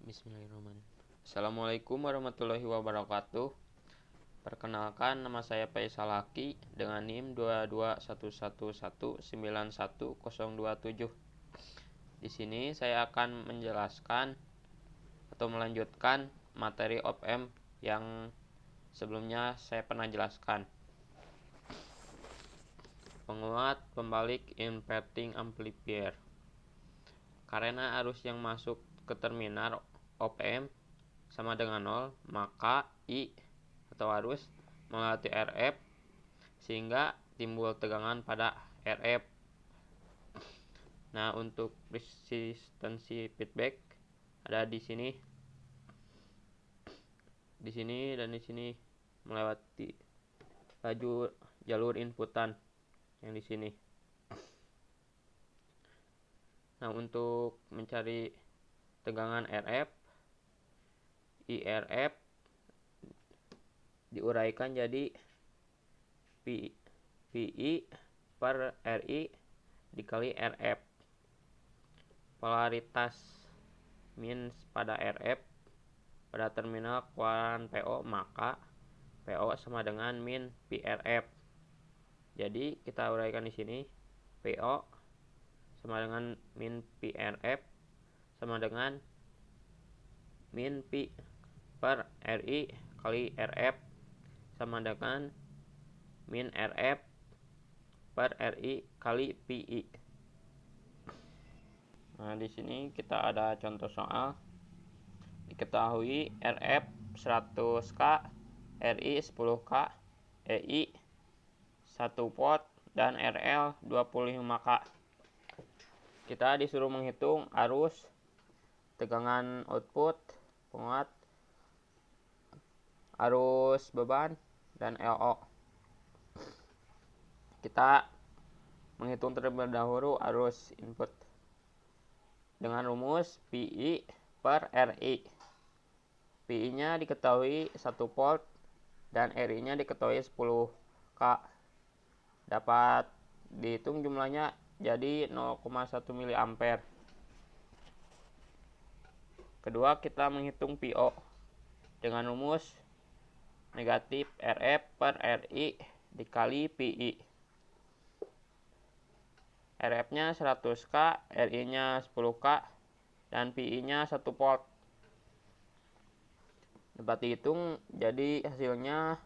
Bismillahirrahmanirrahim. Assalamualaikum warahmatullahi wabarakatuh. Perkenalkan, nama saya Faisal Haki dengan NIM 22111911027. Di sini saya akan menjelaskan atau melanjutkan materi op-amp yang sebelumnya saya pernah jelaskan. Penguat, pembalik, inverting amplifier. Karena arus yang masuk ke terminal op-amp sama dengan 0, maka I atau arus melewati RF sehingga timbul tegangan pada RF. Nah, untuk resistansi feedback ada di sini, dan di sini melewati jalur inputan yang di sini. Nah, untuk mencari tegangan RF, IRF diuraikan jadi PI per RI dikali RF. Polaritas min pada RF pada terminal keluaran PO, maka PO sama dengan min PRF. Jadi kita uraikan di sini, PO sama dengan min PRF sama dengan min P per RI kali RF sama dengan min RF per RI kali PI. Nah, di sini kita ada contoh soal. Diketahui RF 100K, RI 10K, EI 1 volt dan RL 25K. Kita disuruh menghitung arus, tegangan output, penguat, arus beban, dan LO. Kita menghitung terlebih dahulu arus input dengan rumus PI per RI. PI-nya diketahui 1 volt dan RI-nya diketahui 10K. Dapat dihitung jumlahnya jadi 0,1 mA. Kedua, kita menghitung PO dengan rumus negatif RF per RI dikali PI. RF-nya 100K, RI-nya 10K, dan PI-nya 1 volt. Dapat dihitung jadi hasilnya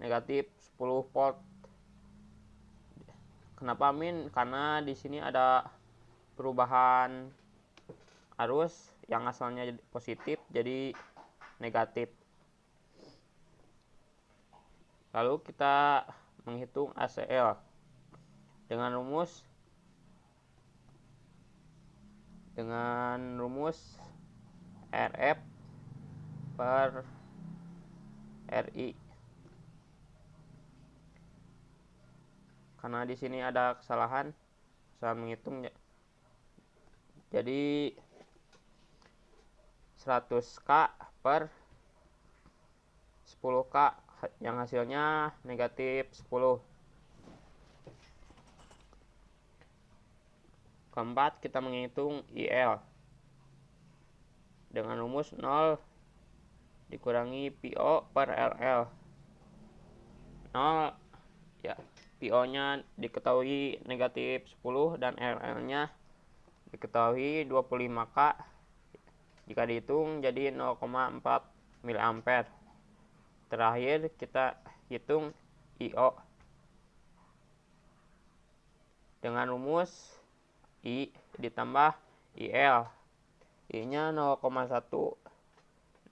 negatif 10 volt. Kenapa min? Karena di sini ada perubahan arus yang asalnya positif jadi negatif. Lalu kita menghitung ACL dengan rumus RF per RI. Karena di sini ada kesalahan menghitung, jadi 100K per 10K yang hasilnya negatif 10. Keempat, kita menghitung IL dengan rumus 0 dikurangi PO per LL. 0 ya, PO-nya diketahui negatif 10 dan LL-nya diketahui 25K. Jika dihitung jadi 0,4 mA. Terakhir kita hitung IO dengan rumus I ditambah IL. I-nya 0,1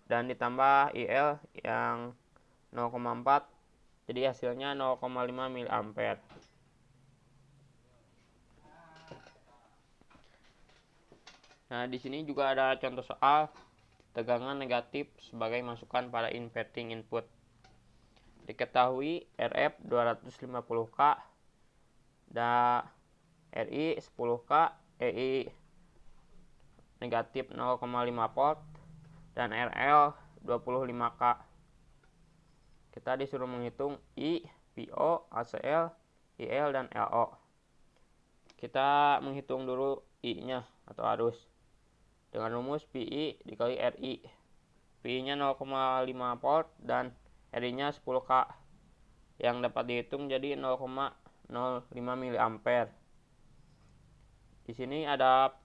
dan ditambah IL yang 0,4, jadi hasilnya 0,5 mA. Nah, di sini juga ada contoh soal tegangan negatif sebagai masukan pada inverting input. Diketahui RF 250K, dan RI 10K, EI negatif 0,5 volt, dan RL 25K. Kita disuruh menghitung I, PO, ACL, IL, dan LO. Kita menghitung dulu I-nya atau arus. dengan rumus PI dikali RI. PI-nya 0,5 volt dan RI-nya 10K yang dapat dihitung jadi 0,05 mA. Di sini ada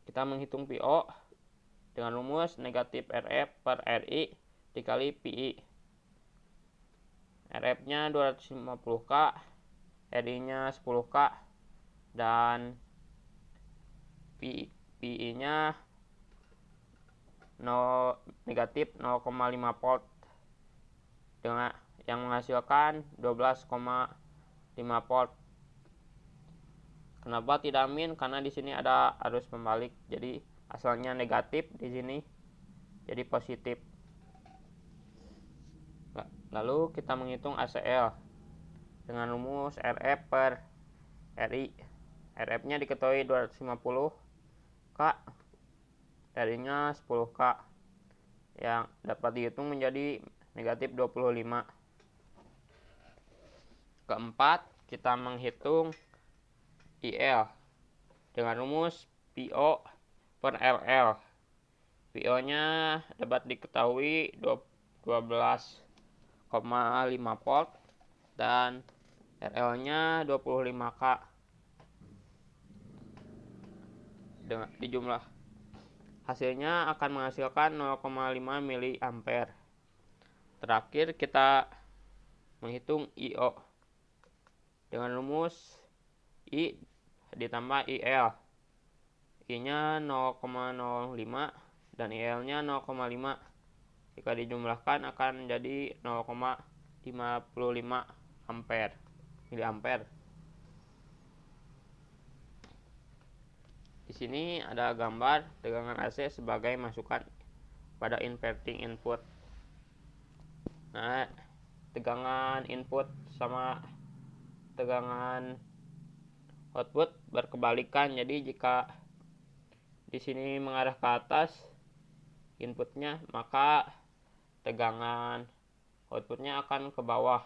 kita menghitung PO dengan rumus negatif RF per RI dikali PI. RF-nya 250K, RI-nya 10K, dan PI-nya negatif 0,5 volt dengan yang menghasilkan 12,5 volt. Kenapa tidak min? Karena di sini ada arus pembalik. Jadi asalnya negatif, di sini jadi positif. Lalu kita menghitung ACL dengan rumus RF per RI. RF-nya diketahui 250K, RI-nya 10K, yang dapat dihitung menjadi negatif 25. Keempat, kita menghitung IL dengan rumus PO per LL. PO-nya dapat diketahui 12,5 volt dan RL-nya 25K. Dengan dijumlah hasilnya akan menghasilkan 0,5 mA. Terakhir kita menghitung IO dengan rumus I ditambah IL. I-nya 0,05 dan IL-nya 0,5. Jika dijumlahkan akan jadi 0,55 mA. Di sini ada gambar tegangan AC sebagai masukan pada inverting input. Nah, tegangan input sama tegangan output berkebalikan. Jadi jika di sini mengarah ke atas inputnya, maka tegangan outputnya akan ke bawah,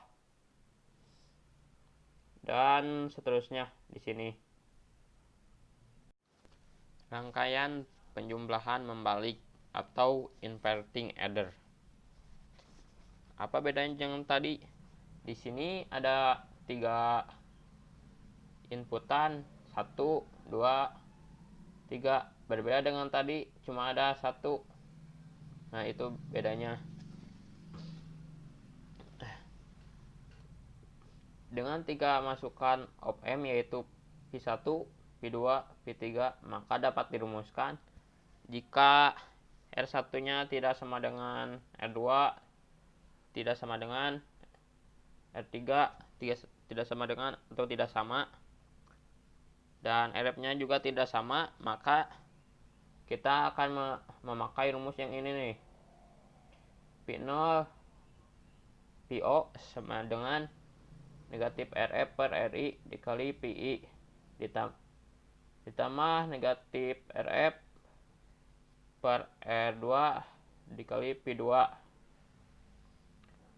dan seterusnya di sini. Rangkaian penjumlahan membalik atau inverting adder. Apa bedanya dengan tadi? Di sini ada 3 inputan, 1, 2, 3. Berbeda dengan tadi cuma ada 1. Nah, itu bedanya. Dengan 3 masukan op-amp yaitu P1, P2, P3, maka dapat dirumuskan jika R1-nya tidak sama dengan R2, tidak sama dengan R3, tidak sama dengan atau tidak sama, dan RF-nya juga tidak sama, maka kita akan memakai rumus yang ini nih. P0 PO sama dengan negatif RF per RI dikali PI ditambah negatif RF per R2 dikali P2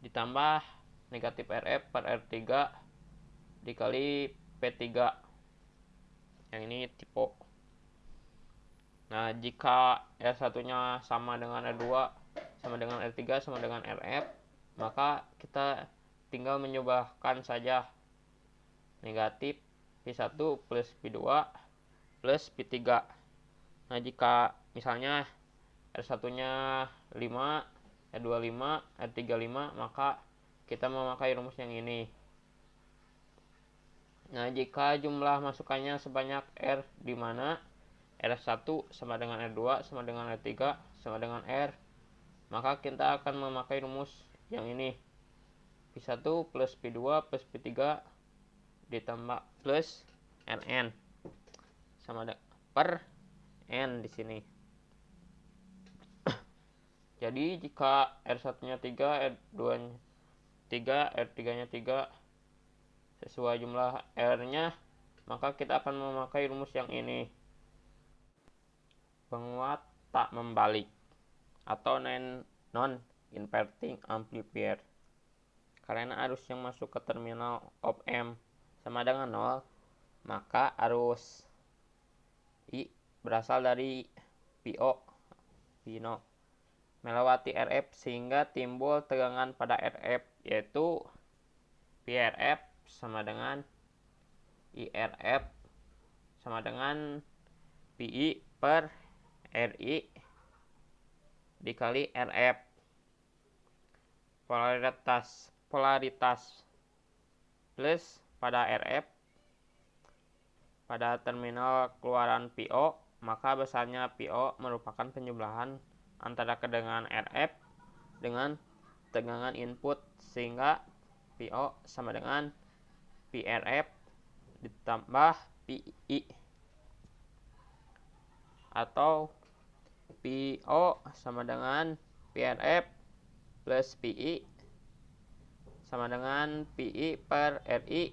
ditambah negatif RF per R3 dikali P3. Yang ini tipe. Nah, jika R1-nya sama dengan R2, sama dengan R3, sama dengan RF, maka kita tinggal menyubahkan saja negatif P1 plus P2 plus P3. Nah, jika misalnya R1-nya 5, R2 5, R3 5, maka kita memakai rumus yang ini. Nah, jika jumlah masukannya sebanyak R, di mana R1 sama dengan R2 sama dengan R3 sama dengan R, maka kita akan memakai rumus yang ini. P1 plus P2 plus P3 ditambah plus Rn sama per N di sini. Jadi jika R1-nya 3, R2-nya 3, R3-nya 3 sesuai jumlah R-nya, maka kita akan memakai rumus yang ini. Penguat tak membalik atau non-inverting amplifier. Karena arus yang masuk ke terminal op-amp sama dengan 0, maka arus I berasal dari PO melewati RF sehingga timbul tegangan pada RF, yaitu PRF sama dengan IRF sama dengan PI per RI dikali RF. Polaritas plus pada RF pada terminal keluaran PO, maka besarnya PO merupakan penjumlahan antara tegangan RF dengan tegangan input, sehingga PO sama dengan PRF ditambah PI, atau PO sama dengan PRF plus PI sama dengan PI per RI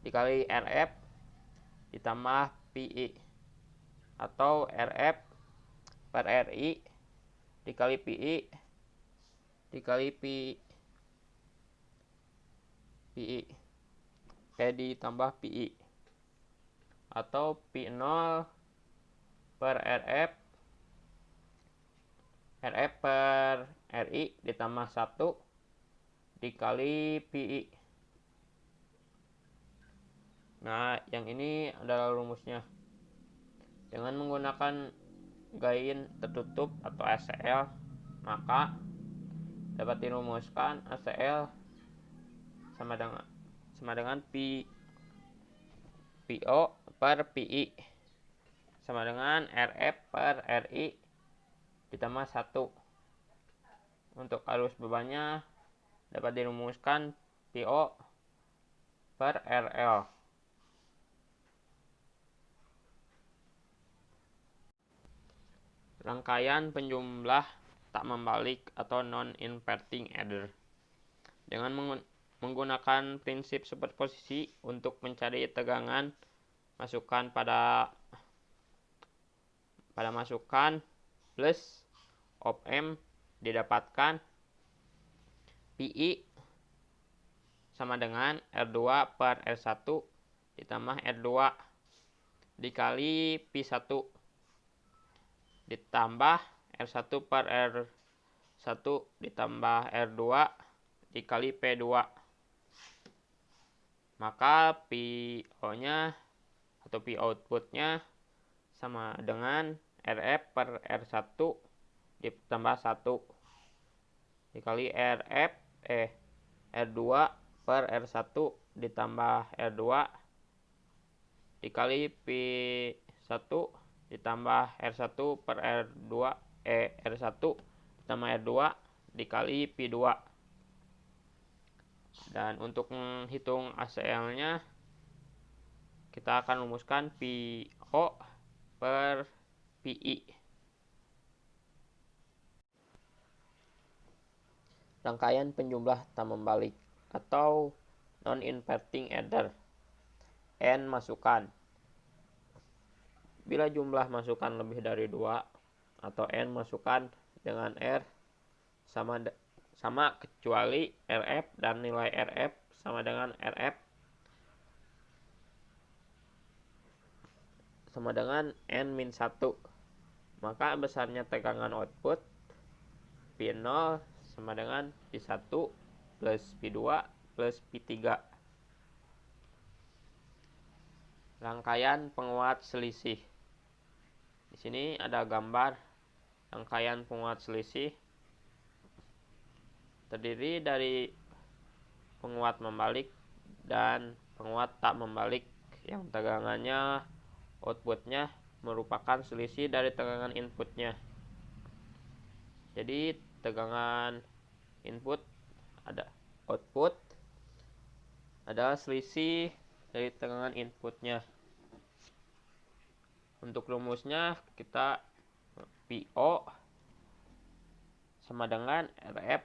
dikali RF ditambah PI, atau RF per RI dikali PI dikali PI ditambah PI, atau P0 per RF per RI ditambah 1 dikali PI. Nah, yang ini adalah rumusnya. Dengan menggunakan gain tertutup atau ACL, maka dapat dirumuskan ACL sama dengan PO per PI sama dengan RF per RI ditambah 1. Untuk arus bebannya dapat dirumuskan PO per RL. Rangkaian penjumlah tak membalik atau non-inverting adder. Dengan menggunakan prinsip superposisi untuk mencari tegangan masukan pada masukan plus op amp, didapatkan PI sama dengan R2 per R1 ditambah R2 dikali P1 ditambah R1 per R1 ditambah R2 dikali P2. Maka PO-nya atau P output-nya sama dengan RF per R1 ditambah 1 dikali R2 per R1 ditambah R2 dikali P1 ditambah R1 per R1 ditambah R2 dikali P2. Dan untuk menghitung ACL-nya, kita akan rumuskan PO per PI. Rangkaian penjumlah tak membalik atau non-inverting adder. N masukan. Bila jumlah masukan lebih dari 2 atau N masukan dengan R sama kecuali RF dan nilai RF sama dengan RF sama dengan N-1, maka besarnya tegangan output P0 sama dengan P1 plus P2 plus P3. Rangkaian penguat selisih. Di sini ada gambar rangkaian penguat selisih, terdiri dari penguat membalik dan penguat tak membalik yang tegangannya outputnya merupakan selisih dari tegangan inputnya. Jadi tegangan input ada output adalah selisih dari tegangan inputnya. Untuk rumusnya kita PO sama dengan RF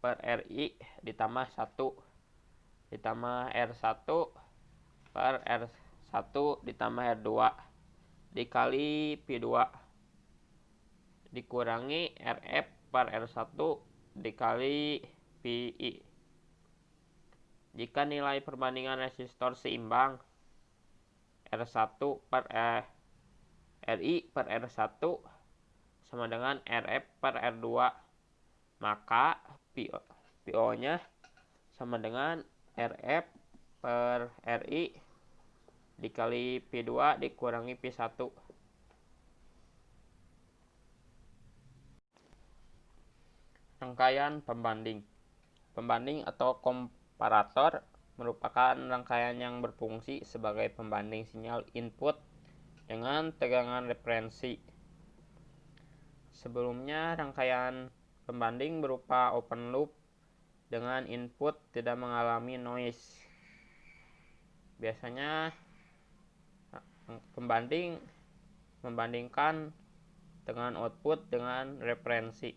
per RI ditambah 1 ditambah R1 per R1 ditambah R2 dikali P2 dikurangi RF per R1 dikali PI. Jika nilai perbandingan resistor seimbang, R1 per RI per R1 sama dengan RF per R2, maka PO-nya sama dengan RF per RI dikali P2 dikurangi P1. Rangkaian pembanding. Pembanding atau komparator merupakan rangkaian yang berfungsi sebagai pembanding sinyal input dengan tegangan referensi. Sebelumnya, rangkaian pembanding berupa open loop dengan input tidak mengalami noise. Biasanya pembanding membandingkan dengan output dengan referensi.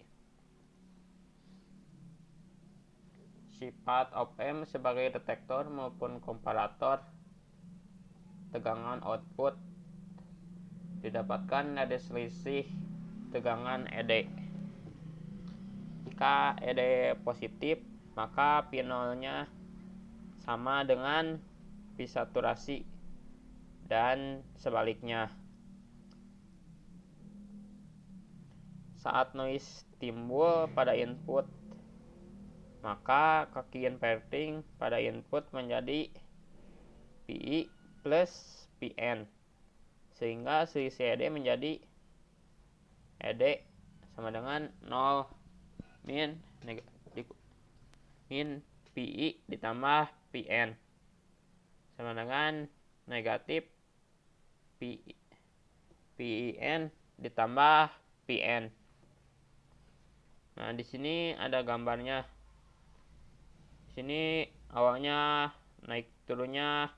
Sifat op-amp sebagai detektor maupun komparator tegangan output didapatkan dari selisih tegangan ED. Jika ED positif, maka P0-nya sama dengan P saturasi dan sebaliknya. Saat noise timbul pada input, maka kaki inverting pada input menjadi PI plus PN, sehingga selisih ED menjadi ED sama dengan 0 min PI ditambah PN sama dengan negatif PIN ditambah PN. Nah, di sini ada gambarnya. Di sini awalnya naik turunnya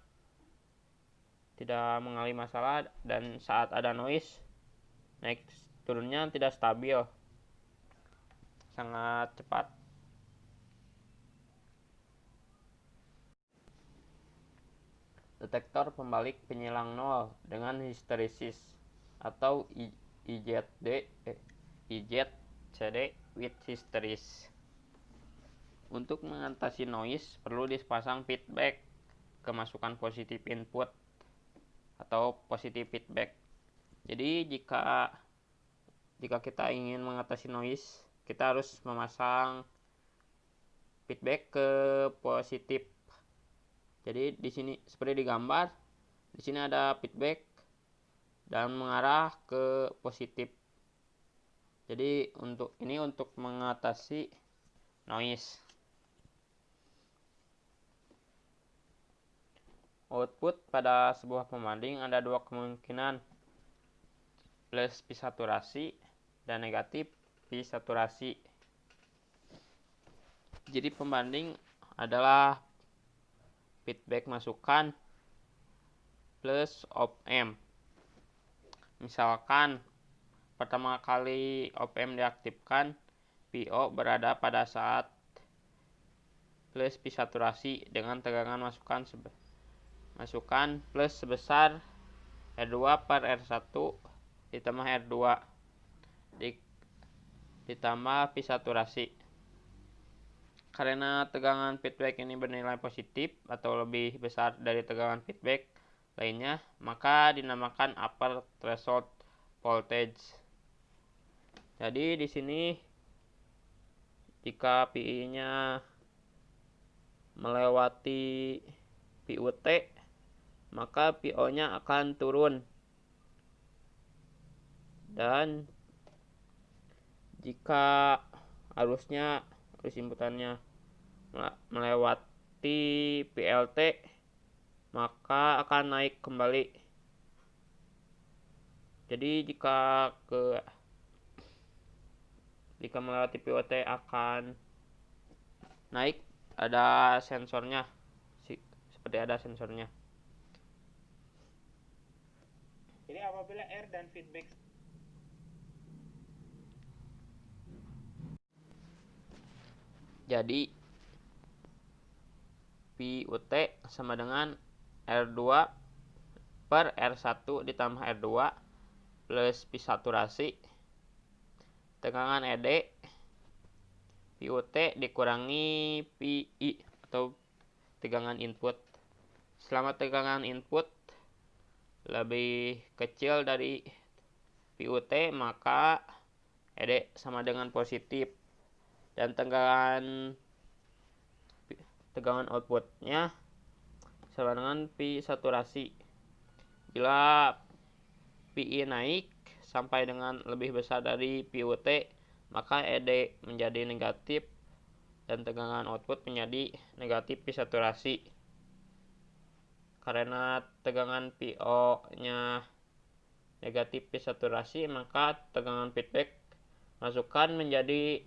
tidak mengalami masalah, dan saat ada noise naik turunnya tidak stabil, sangat cepat. Detektor pembalik penyilang nol dengan histeresis atau IZCD with hysteresis. Untuk mengatasi noise perlu dipasang feedback kemasukan positif input atau positif feedback. Jadi jika kita ingin mengatasi noise, kita harus memasang feedback ke positif. Jadi di sini seperti di gambar, di sini ada feedback dan mengarah ke positif. Jadi untuk mengatasi noise. Output pada sebuah pembanding ada dua kemungkinan, plus P saturasi dan negatif P saturasi. Jadi pembanding adalah feedback masukan plus op-amp. Misalkan pertama kali op-amp diaktifkan, PO berada pada saat plus P saturasi dengan tegangan masukan plus sebesar R2 per R1 ditambah R2 ditambah P saturasi. Karena tegangan feedback ini bernilai positif atau lebih besar dari tegangan feedback lainnya, maka dinamakan upper threshold voltage. Jadi di sini jika PI-nya melewati PUT, maka PO-nya akan turun. Dan jika arus inputannya melewati PLT, maka akan naik kembali. Jadi jika melewati POT akan naik, ada sensornya, seperti ada sensornya. Jadi apabila R dan feedback jadi PUT sama dengan R2 per R1 ditambah R2 plus P saturasi tegangan ED PUT dikurangi PI atau tegangan input. Selama tegangan input lebih kecil dari PUT, maka ED sama dengan positif, dan tegangan outputnya sama dengan Pi saturasi. Bila Pi naik sampai dengan lebih besar dari PUT, maka ED menjadi negatif dan tegangan output menjadi negatif Pi saturasi. Karena tegangan PO-nya negatif Pi saturasi, maka tegangan feedback masukan menjadi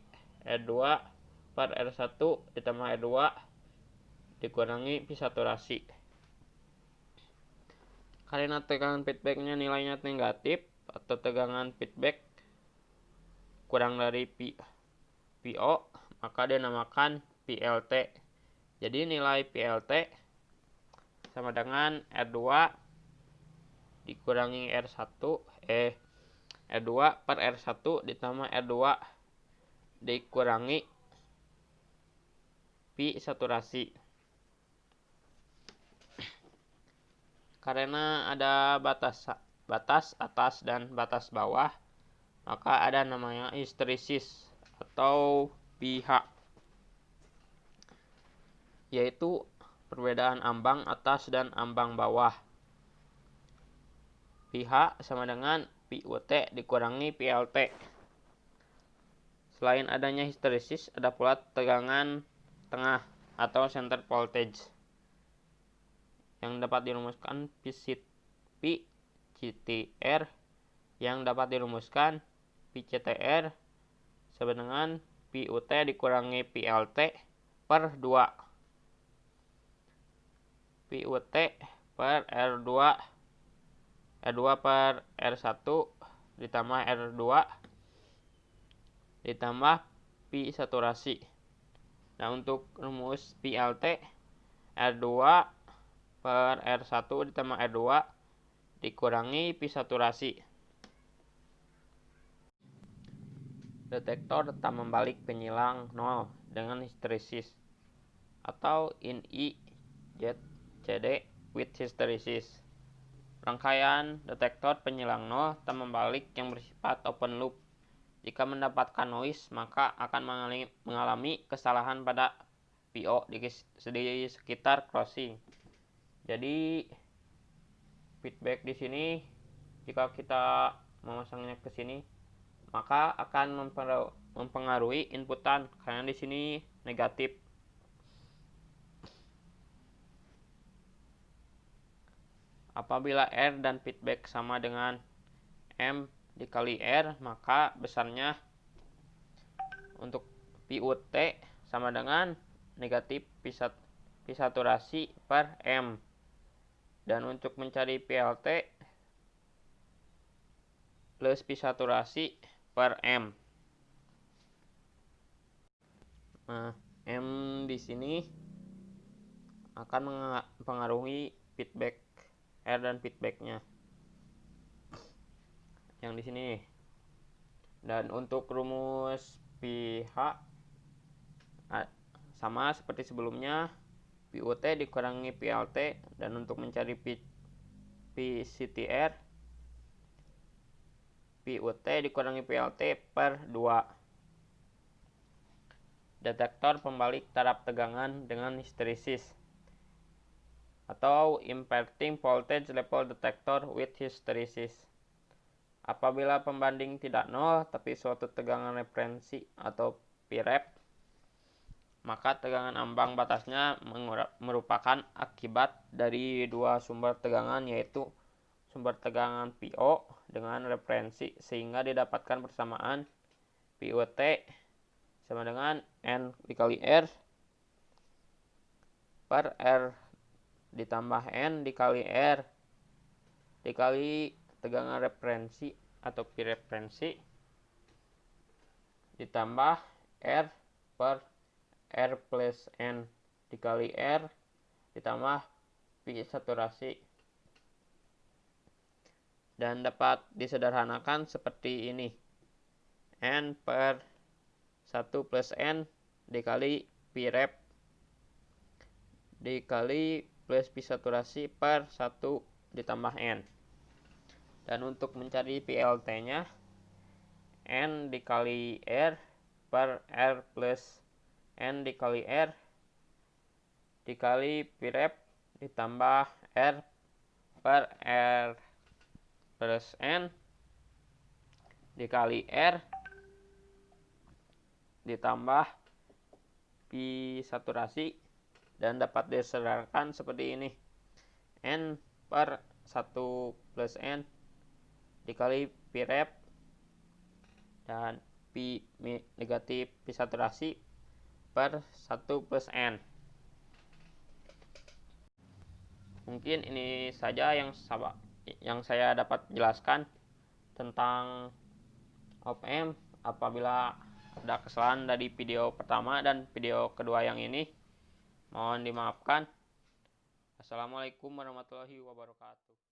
R2 per R1 ditambah R2 dikurangi Pi saturasi. Karena tegangan feedbacknya nilainya negatif atau tegangan feedback kurang dari PO, maka dinamakan PLT. Jadi nilai PLT sama dengan R2 dikurangi R2 per R1 ditambah R2 dikurangi Pi saturasi. Karena ada batas atas dan batas bawah, maka ada namanya histeresis atau pH, yaitu perbedaan ambang atas dan ambang bawah. pH sama dengan PUT dikurangi PLT. Selain adanya histeresis, ada pula tegangan tengah atau center voltage yang dapat dirumuskan PCTR yang dapat dirumuskan PCTR sama dengan PUT dikurangi PLT per 2. PUT per R2 per R1 ditambah R2 ditambah Pi saturasi. Nah, untuk rumus PLT, R2 per R1 ditambah R2 dikurangi Pi saturasi. Detektor tak membalik penyilang 0 dengan histeresis atau in I ZCD with hysteresis. Rangkaian detektor penyilang 0 tak membalik yang bersifat open loop. Jika mendapatkan noise, maka akan mengalami kesalahan pada PO di sekitar crossing. Jadi feedback di sini jika kita memasangnya ke sini, maka akan mempengaruhi inputan karena di sini negatif. Apabila R dan feedback sama dengan M dikali R, maka besarnya untuk PUT sama dengan negatif Pi saturasi per M. Dan untuk mencari PLT plus Pi saturasi per M. Nah, M di sini akan mempengaruhi feedback R dan feedbacknya yang di sini. Dan untuk rumus pH sama seperti sebelumnya, PUT dikurangi PLT, dan untuk mencari PCTR, PUT dikurangi PLT per 2. Detektor pembalik taraf tegangan dengan histeresis atau inverting voltage level detector with hysteresis. Apabila pembanding tidak 0 tapi suatu tegangan referensi atau Pref, maka tegangan ambang batasnya merupakan akibat dari dua sumber tegangan, yaitu sumber tegangan PO dengan referensi, sehingga didapatkan persamaan PUT sama dengan N dikali R per R ditambah N dikali R dikali tegangan referensi atau Pi referensi ditambah R per R plus N dikali R ditambah Pi saturasi. Dan dapat disederhanakan seperti ini. N per 1 plus N dikali Pi rep dikali plus Pi saturasi per 1 ditambah N. Dan untuk mencari PLT-nya, N dikali R per R plus N dikali R dikali pi rep ditambah R per R plus N dikali R ditambah pi saturasi, dan dapat disederhanakan seperti ini. N per 1 plus N dikali pi rep dan pi negatif pi saturasi per 1 plus N. Mungkin ini saja yang saya dapat jelaskan tentang op-amp. Apabila ada kesalahan dari video pertama dan video kedua yang ini, mohon dimaafkan. Assalamualaikum warahmatullahi wabarakatuh.